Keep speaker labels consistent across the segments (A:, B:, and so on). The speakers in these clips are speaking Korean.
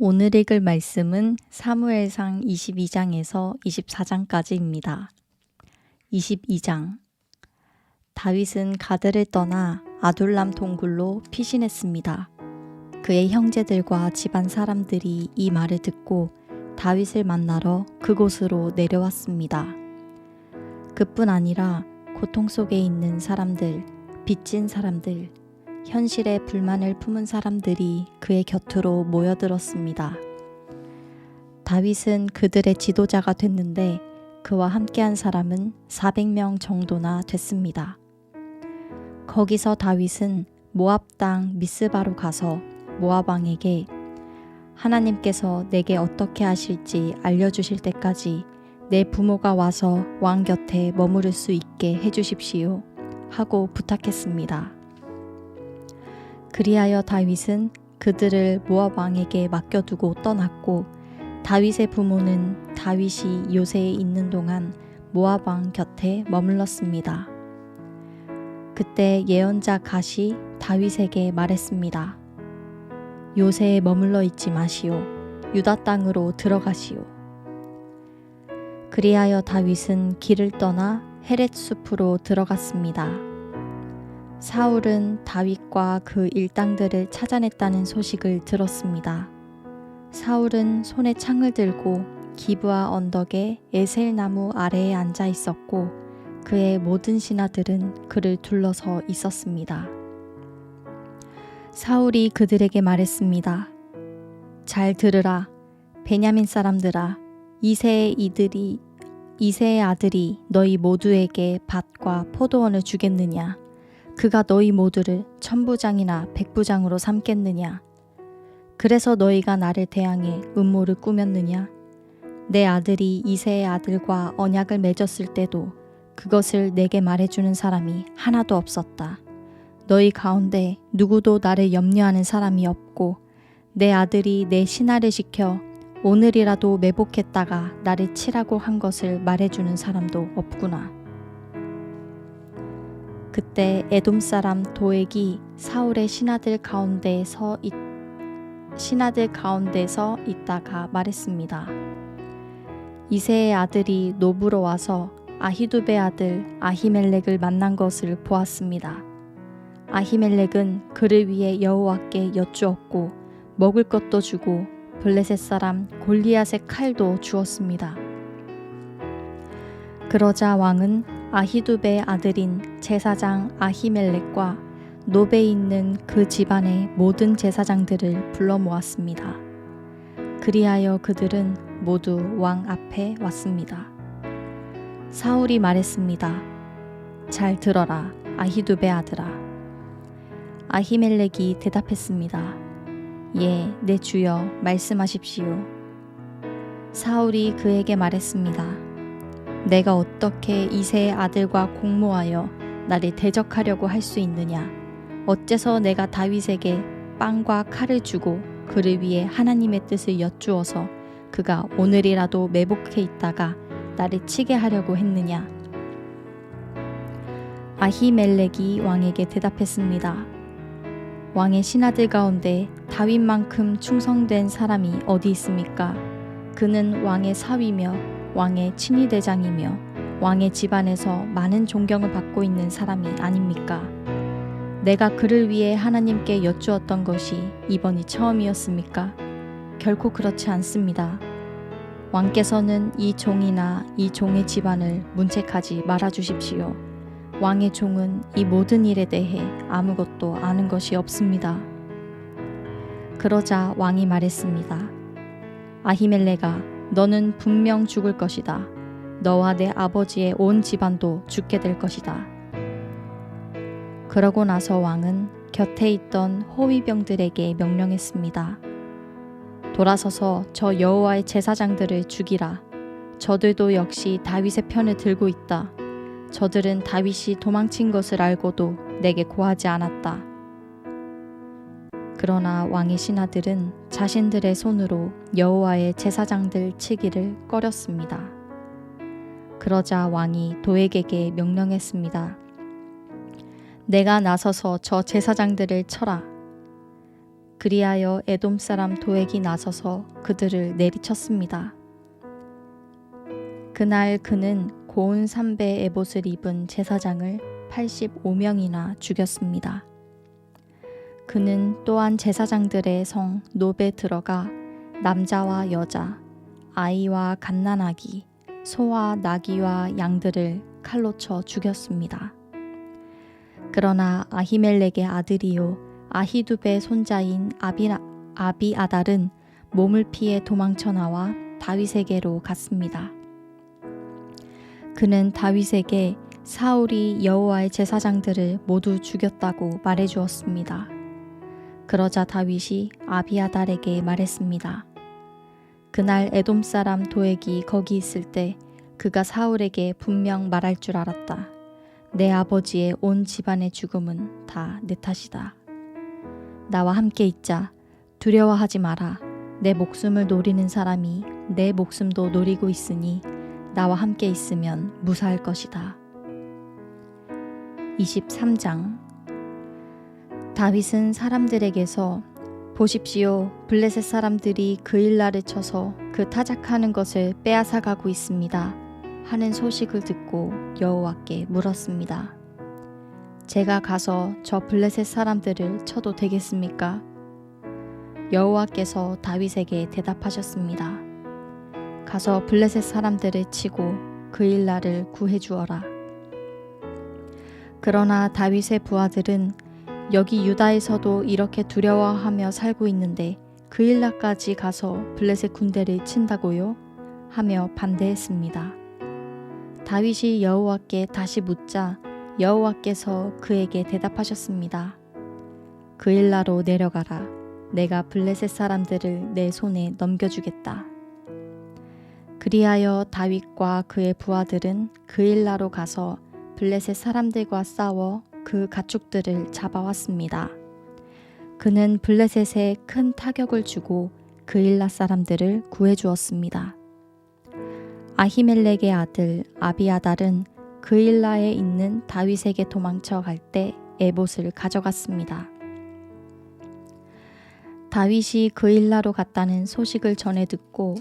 A: 오늘 읽을 말씀은 사무엘상 22장에서 24장까지입니다. 22장. 다윗은 가드를 떠나 아둘람 동굴로 피신했습니다. 그의 형제들과 집안 사람들이 이 말을 듣고 다윗을 만나러 그곳으로 내려왔습니다. 그뿐 아니라 고통 속에 있는 사람들, 빚진 사람들, 현실에 불만을 품은 사람들이 그의 곁으로 모여들었습니다. 다윗은 그들의 지도자가 됐는데 그와 함께한 사람은 400명 정도나 됐습니다. 거기서 다윗은 모압 땅 미스바로 가서 모압 왕에게 하나님께서 내게 어떻게 하실지 알려주실 때까지 내 부모가 와서 왕 곁에 머무를 수 있게 해주십시오 하고 부탁했습니다. 그리하여 다윗은 그들을 모압 왕에게 맡겨두고 떠났고 다윗의 부모는 다윗이 요새에 있는 동안 모압 왕 곁에 머물렀습니다. 그때 예언자 갓이 다윗에게 말했습니다. 요새에 머물러 있지 마시오. 유다 땅으로 들어가시오. 그리하여 다윗은 길을 떠나 헤렛 숲으로 들어갔습니다. 사울은 다윗과 그 일당들을 찾아냈다는 소식을 들었습니다. 사울은 손에 창을 들고 기브아 언덕에 에셀 나무 아래에 앉아 있었고 그의 모든 신하들은 그를 둘러서 있었습니다. 사울이 그들에게 말했습니다. 잘 들으라. 베냐민 사람들아, 이새의 아들이 너희 모두에게 밭과 포도원을 주겠느냐? 그가 너희 모두를 천부장이나 백부장으로 삼겠느냐? 그래서 너희가 나를 대항해 음모를 꾸몄느냐? 내 아들이 이새의 아들과 언약을 맺었을 때도 그것을 내게 말해주는 사람이 하나도 없었다. 너희 가운데 누구도 나를 염려하는 사람이 없고 내 아들이 내 신하를 시켜 오늘이라도 매복했다가 나를 치라고 한 것을 말해주는 사람도 없구나. 그때 에돔 사람 도액이 사울의 신하들 가운데서 있다가 말했습니다. 이새의 아들이 노브로 와서 아히두베 아들 아히멜렉을 만난 것을 보았습니다. 아히멜렉은 그를 위해 여호와께 여쭈었고 먹을 것도 주고 블레셋 사람 골리앗의 칼도 주었습니다. 그러자 왕은 아히두베의 아들인 제사장 아히멜렉과 노베에 있는 그 집안의 모든 제사장들을 불러 모았습니다. 그리하여 그들은 모두 왕 앞에 왔습니다. 사울이 말했습니다. 잘 들어라, 아히두베 아들아. 아히멜렉이 대답했습니다. 예, 내 주여, 말씀하십시오. 사울이 그에게 말했습니다. 내가 어떻게 이새의 아들과 공모하여 나를 대적하려고 할 수 있느냐? 어째서 내가 다윗에게 빵과 칼을 주고 그를 위해 하나님의 뜻을 여쭈어서 그가 오늘이라도 매복해 있다가 나를 치게 하려고 했느냐? 아히멜렉이 왕에게 대답했습니다. 왕의 신하들 가운데 다윗만큼 충성된 사람이 어디 있습니까? 그는 왕의 사위며 왕의 친위대장이며 왕의 집안에서 많은 존경을 받고 있는 사람이 아닙니까? 내가 그를 위해 하나님께 여쭈었던 것이 이번이 처음이었습니까? 결코 그렇지 않습니다. 왕께서는 이 종이나 이 종의 집안을 문책하지 말아주십시오. 왕의 종은 이 모든 일에 대해 아무것도 아는 것이 없습니다. 그러자 왕이 말했습니다. 아히멜렉아, 너는 분명 죽을 것이다. 너와 내 아버지의 온 집안도 죽게 될 것이다. 그러고 나서 왕은 곁에 있던 호위병들에게 명령했습니다. 돌아서서 저 여호와의 제사장들을 죽이라. 저들도 역시 다윗의 편을 들고 있다. 저들은 다윗이 도망친 것을 알고도 내게 고하지 않았다. 그러나 왕의 신하들은 자신들의 손으로 여호와의 제사장들 치기를 꺼렸습니다. 그러자 왕이 도액에게 명령했습니다. 내가 나서서 저 제사장들을 쳐라. 그리하여 에돔 사람 도액이 나서서 그들을 내리쳤습니다. 그날 그는 고운 삼배 에봇을 입은 제사장을 85명이나 죽였습니다. 그는 또한 제사장들의 성 노베 들어가 남자와 여자, 아이와 갓난아기, 소와 나귀와 양들을 칼로 쳐 죽였습니다. 그러나 아히멜렉의 아들이요 아히두베의 손자인 아비아달은 몸을 피해 도망쳐 나와 다윗에게로 갔습니다. 그는 다윗에게 사울이 여호와의 제사장들을 모두 죽였다고 말해주었습니다. 그러자 다윗이 아비아달에게 말했습니다. 그날 에돔 사람 도액이 거기 있을 때 그가 사울에게 분명 말할 줄 알았다. 내 아버지의 온 집안의 죽음은 다 내 탓이다. 나와 함께 있자. 두려워하지 마라. 내 목숨을 노리는 사람이 내 목숨도 노리고 있으니 나와 함께 있으면 무사할 것이다. 23장. 다윗은 사람들에게서 보십시오. 블레셋 사람들이 그일라를 쳐서 그 타작하는 것을 빼앗아 가고 있습니다. 하는 소식을 듣고 여호와께 물었습니다. 제가 가서 저 블레셋 사람들을 쳐도 되겠습니까? 여호와께서 다윗에게 대답하셨습니다. 가서 블레셋 사람들을 치고 그일라를 구해주어라. 그러나 다윗의 부하들은 여기 유다에서도 이렇게 두려워하며 살고 있는데 그일라까지 가서 블레셋 군대를 친다고요? 하며 반대했습니다. 다윗이 여호와께 다시 묻자 여호와께서 그에게 대답하셨습니다. 그일라로 내려가라. 내가 블레셋 사람들을 내 손에 넘겨주겠다. 그리하여 다윗과 그의 부하들은 그일라로 가서 블레셋 사람들과 싸워 그 가축들을 잡아왔습니다. 그는 블레셋에 큰 타격을 주고 그일라 사람들을 구해주었습니다. 아히멜렉의 아들 아비아달은 그일라에 있는 다윗에게 도망쳐 갈 때 에봇을 가져갔습니다. 다윗이 그일라로 갔다는 소식을 전해 듣고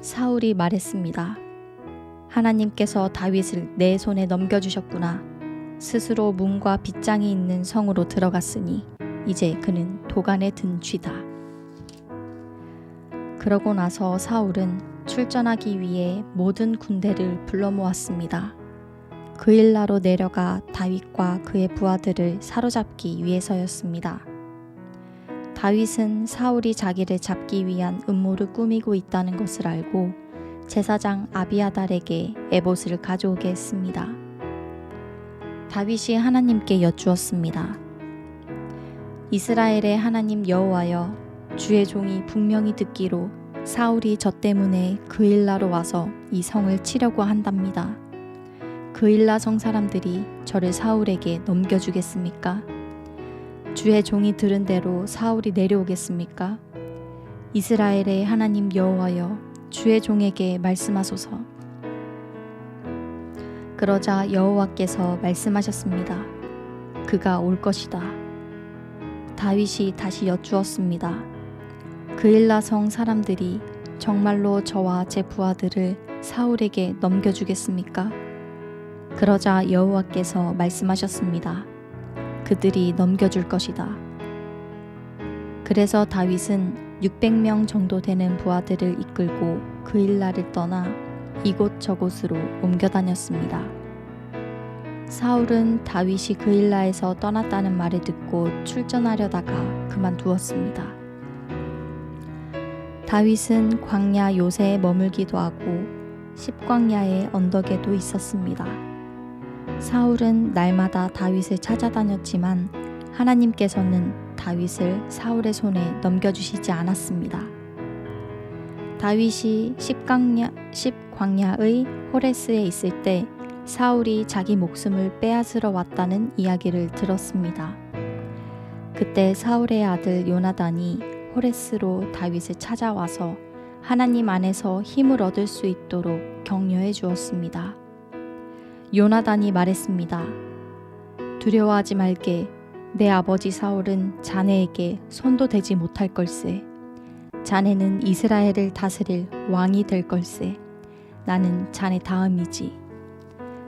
A: 사울이 말했습니다. 하나님께서 다윗을 내 손에 넘겨주셨구나. 스스로 문과 빗장이 있는 성으로 들어갔으니 이제 그는 도간에 든 쥐다. 그러고 나서 사울은 출전하기 위해 모든 군대를 불러 모았습니다. 그일라로 내려가 다윗과 그의 부하들을 사로잡기 위해서였습니다. 다윗은 사울이 자기를 잡기 위한 음모를 꾸미고 있다는 것을 알고 제사장 아비아달에게 에봇을 가져오게 했습니다. 다윗이 하나님께 여쭈었습니다. 이스라엘의 하나님 여호와여, 주의 종이 분명히 듣기로 사울이 저 때문에 그일라로 와서 이 성을 치려고 한답니다. 그일라 성 사람들이 저를 사울에게 넘겨주겠습니까? 주의 종이 들은 대로 사울이 내려오겠습니까? 이스라엘의 하나님 여호와여, 주의 종에게 말씀하소서. 그러자 여호와께서 말씀하셨습니다. 그가 올 것이다. 다윗이 다시 여쭈었습니다. 그일라 성 사람들이 정말로 저와 제 부하들을 사울에게 넘겨주겠습니까? 그러자 여호와께서 말씀하셨습니다. 그들이 넘겨줄 것이다. 그래서 다윗은 600명 정도 되는 부하들을 이끌고 그일라를 떠나 이곳저곳으로 옮겨 다녔습니다. 사울은 다윗이 그일라에서 떠났다는 말을 듣고 출전하려다가 그만두었습니다. 다윗은 광야 요새에 머물기도 하고 십광야의 언덕에도 있었습니다. 사울은 날마다 다윗을 찾아다녔지만 하나님께서는 다윗을 사울의 손에 넘겨주시지 않았습니다. 다윗이 십광야의 호레스에 있을 때 사울이 자기 목숨을 빼앗으러 왔다는 이야기를 들었습니다. 그때 사울의 아들 요나단이 호레스로 다윗을 찾아와서 하나님 안에서 힘을 얻을 수 있도록 격려해 주었습니다. 요나단이 말했습니다. 두려워하지 말게. 내 아버지 사울은 자네에게 손도 대지 못할 걸세. 자네는 이스라엘을 다스릴 왕이 될 걸세. 나는 자네 다음이지.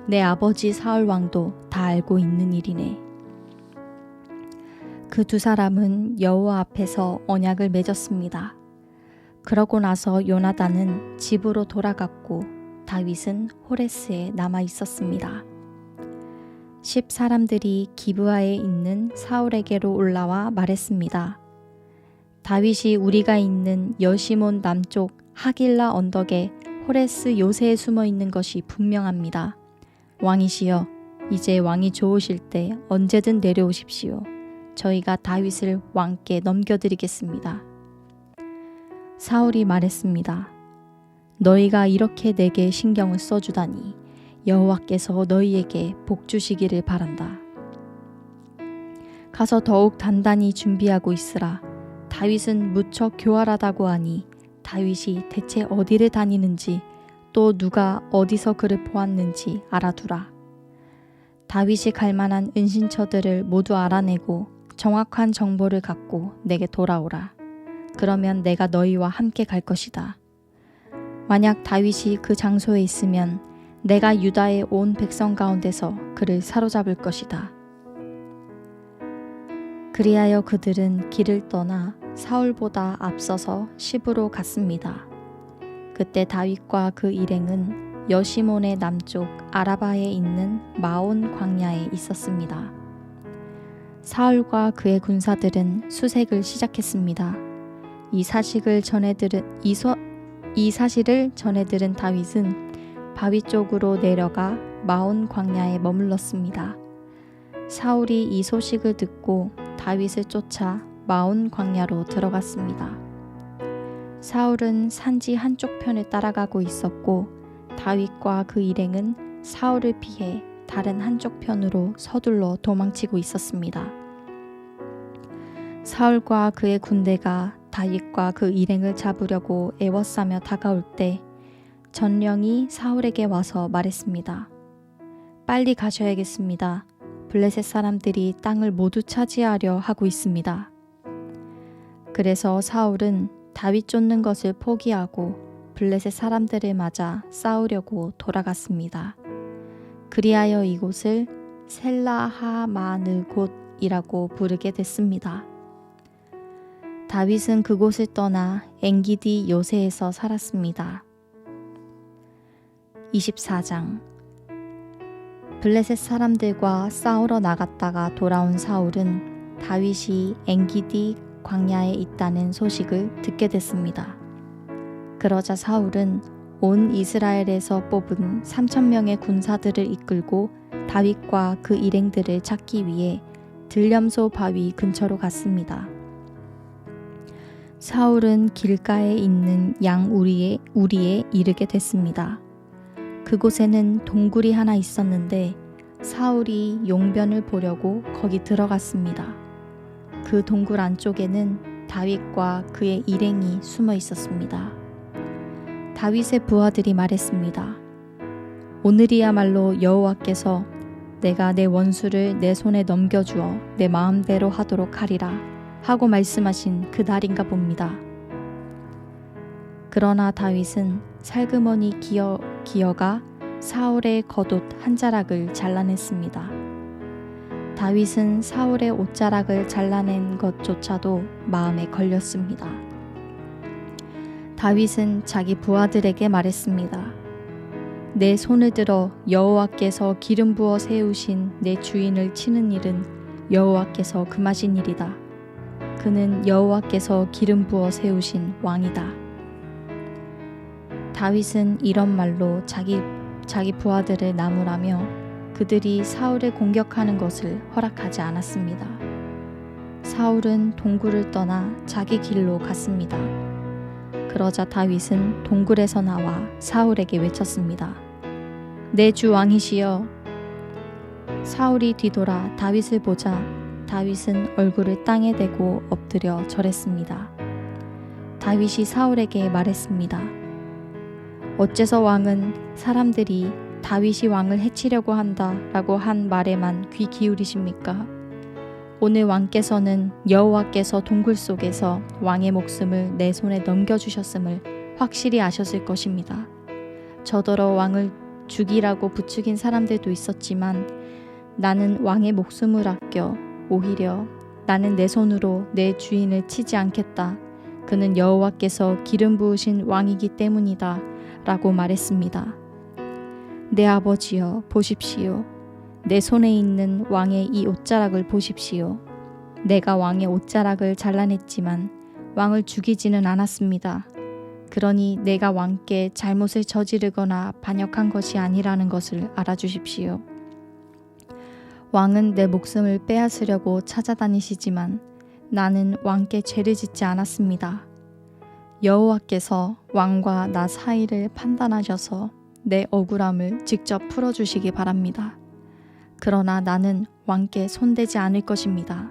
A: 내 아버지 사울 왕도 다 알고 있는 일이네. 그 두 사람은 여호와 앞에서 언약을 맺었습니다. 그러고 나서 요나단은 집으로 돌아갔고 다윗은 호레스에 남아 있었습니다. 10 사람들이 기브아에 있는 사울에게로 올라와 말했습니다. 다윗이 우리가 있는 여시몬 남쪽 하길라 언덕에 호레스 요새에 숨어 있는 것이 분명합니다. 왕이시여, 이제 왕이 좋으실 때 언제든 내려오십시오. 저희가 다윗을 왕께 넘겨드리겠습니다. 사울이 말했습니다. 너희가 이렇게 내게 신경을 써주다니 여호와께서 너희에게 복 주시기를 바란다. 가서 더욱 단단히 준비하고 있으라. 다윗은 무척 교활하다고 하니 다윗이 대체 어디를 다니는지 또 누가 어디서 그를 보았는지 알아두라. 다윗이 갈 만한 은신처들을 모두 알아내고 정확한 정보를 갖고 내게 돌아오라. 그러면 내가 너희와 함께 갈 것이다. 만약 다윗이 그 장소에 있으면 내가 유다의 온 백성 가운데서 그를 사로잡을 것이다. 그리하여 그들은 길을 떠나 사울보다 앞서서 시브로 갔습니다. 그때 다윗과 그 일행은 여시몬의 남쪽 아라바에 있는 마온 광야에 있었습니다. 사울과 그의 군사들은 수색을 시작했습니다. 이 사실을 전해 들은 다윗은 바위 쪽으로 내려가 마온 광야에 머물렀습니다. 사울이 이 소식을 듣고 다윗을 쫓아 마온 광야로 들어갔습니다. 사울은 산지 한쪽 편을 따라가고 있었고 다윗과 그 일행은 사울을 피해 다른 한쪽 편으로 서둘러 도망치고 있었습니다. 사울과 그의 군대가 다윗과 그 일행을 잡으려고 애워싸며 다가올 때 전령이 사울에게 와서 말했습니다. 빨리 가셔야겠습니다. 블레셋 사람들이 땅을 모두 차지하려 하고 있습니다. 그래서 사울은 다윗 쫓는 것을 포기하고 블레셋 사람들을 맞아 싸우려고 돌아갔습니다. 그리하여 이곳을 셀라하마느곳이라고 부르게 됐습니다. 다윗은 그곳을 떠나 엔기디 요새에서 살았습니다. 24장. 블레셋 사람들과 싸우러 나갔다가 돌아온 사울은 다윗이 엔기디 광야에 있다는 소식을 듣게 됐습니다. 그러자 사울은 온 이스라엘에서 뽑은 3,000명의 군사들을 이끌고 다윗과 그 일행들을 찾기 위해 들렴소 바위 근처로 갔습니다. 사울은 길가에 있는 양 우리에 이르게 됐습니다. 그곳에는 동굴이 하나 있었는데 사울이 용변을 보려고 거기 들어갔습니다. 그 동굴 안쪽에는 다윗과 그의 일행이 숨어 있었습니다. 다윗의 부하들이 말했습니다. 오늘이야말로 여호와께서 내가 내 원수를 내 손에 넘겨주어 내 마음대로 하도록 하리라 하고 말씀하신 그 날인가 봅니다. 그러나 다윗은 살그머니 기어가 사울의 겉옷 한 자락을 잘라냈습니다. 다윗은 사울의 옷자락을 잘라낸 것조차도 마음에 걸렸습니다. 다윗은 자기 부하들에게 말했습니다. 내 손을 들어 여호와께서 기름 부어 세우신 내 주인을 치는 일은 여호와께서 금하신 일이다. 그는 여호와께서 기름 부어 세우신 왕이다. 다윗은 이런 말로 자기 부하들을 나무라며 그들이 사울을 공격하는 것을 허락하지 않았습니다. 사울은 동굴을 떠나 자기 길로 갔습니다. 그러자 다윗은 동굴에서 나와 사울에게 외쳤습니다. 내 주 왕이시여. 사울이 뒤돌아 다윗을 보자 다윗은 얼굴을 땅에 대고 엎드려 절했습니다. 다윗이 사울에게 말했습니다. 어째서 왕은 사람들이 다윗이 왕을 해치려고 한다라고 한 말에만 귀 기울이십니까? 오늘 왕께서는 여호와께서 동굴 속에서 왕의 목숨을 내 손에 넘겨주셨음을 확실히 아셨을 것입니다. 저더러 왕을 죽이라고 부추긴 사람들도 있었지만 나는 왕의 목숨을 아껴 오히려 나는 내 손으로 내 주인을 치지 않겠다. 그는 여호와께서 기름 부으신 왕이기 때문이다. 라고 말했습니다. 내 아버지여 보십시오. 내 손에 있는 왕의 이 옷자락을 보십시오. 내가 왕의 옷자락을 잘라냈지만 왕을 죽이지는 않았습니다. 그러니 내가 왕께 잘못을 저지르거나 반역한 것이 아니라는 것을 알아주십시오. 왕은 내 목숨을 빼앗으려고 찾아다니시지만 나는 왕께 죄를 짓지 않았습니다. 여호와께서 왕과 나 사이를 판단하셔서 내 억울함을 직접 풀어주시기 바랍니다. 그러나 나는 왕께 손대지 않을 것입니다.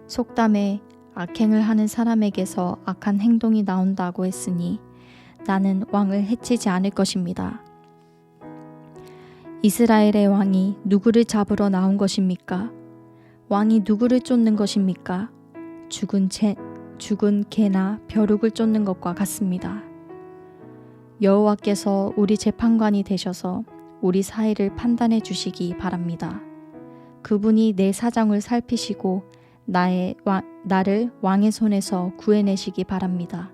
A: 속담에 악행을 하는 사람에게서 악한 행동이 나온다고 했으니 나는 왕을 해치지 않을 것입니다. 이스라엘의 왕이 누구를 잡으러 나온 것입니까? 왕이 누구를 쫓는 것입니까? 죽은 개나 벼룩을 쫓는 것과 같습니다. 여호와께서 우리 재판관이 되셔서 우리 사이를 판단해 주시기 바랍니다. 그분이 내 사정을 살피시고 나를 왕의 손에서 구해내시기 바랍니다.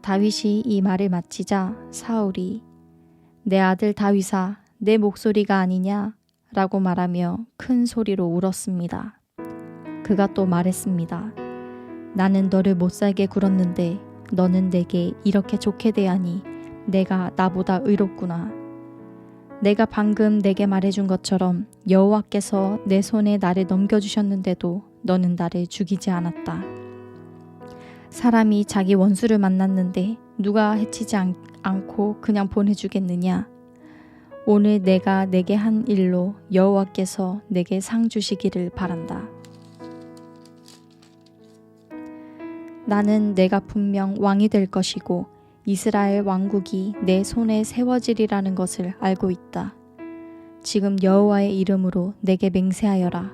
A: 다윗이 이 말을 마치자 사울이 내 아들 다윗아 내 목소리가 아니냐? 라고 말하며 큰 소리로 울었습니다. 그가 또 말했습니다. 나는 너를 못살게 굴었는데 너는 내게 이렇게 좋게 대하니 내가 나보다 의롭구나. 내가 방금 내게 말해준 것처럼 여호와께서 내 손에 나를 넘겨주셨는데도 너는 나를 죽이지 않았다. 사람이 자기 원수를 만났는데 누가 해치지 않고 그냥 보내주겠느냐? 오늘 내가 내게 한 일로 여호와께서 내게 상 주시기를 바란다. 나는 내가 분명 왕이 될 것이고 이스라엘 왕국이 내 손에 세워지리라는 것을 알고 있다. 지금 여호와의 이름으로 내게 맹세하여라.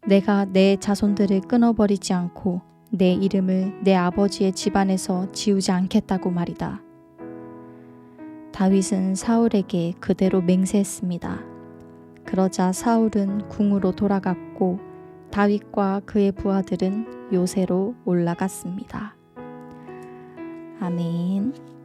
A: 내가 내 자손들을 끊어버리지 않고 내 이름을 내 아버지의 집안에서 지우지 않겠다고 말이다. 다윗은 사울에게 그대로 맹세했습니다. 그러자 사울은 궁으로 돌아갔고 다윗과 그의 부하들은 요새로 올라갔습니다. 아멘.